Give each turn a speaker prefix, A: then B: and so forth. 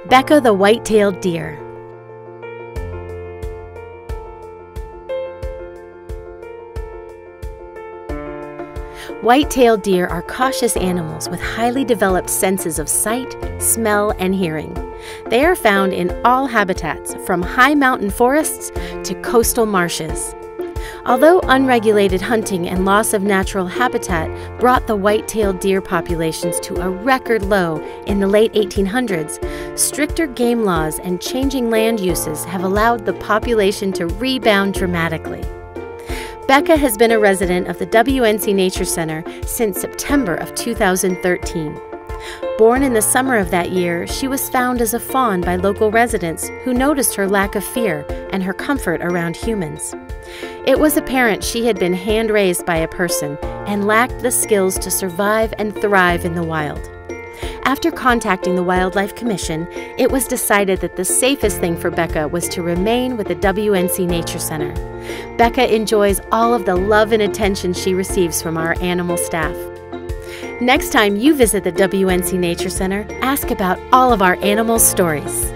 A: Becca the white-tailed deer. White-tailed deer are cautious animals with highly developed senses of sight, smell, and hearing. They are found in all habitats, from high mountain forests to coastal marshes. Although unregulated hunting and loss of natural habitat brought the white-tailed deer populations to a record low in the late 1800s, stricter game laws and changing land uses have allowed the population to rebound dramatically. Becca has been a resident of the WNC Nature Center since September of 2013. Born in the summer of that year, she was found as a fawn by local residents who noticed her lack of fear and her comfort around humans. It was apparent she had been hand-raised by a person and lacked the skills to survive and thrive in the wild. After contacting the Wildlife Commission, it was decided that the safest thing for Becca was to remain with the WNC Nature Center. Becca enjoys all of the love and attention she receives from our animal staff. Next time you visit the WNC Nature Center, ask about all of our animal stories.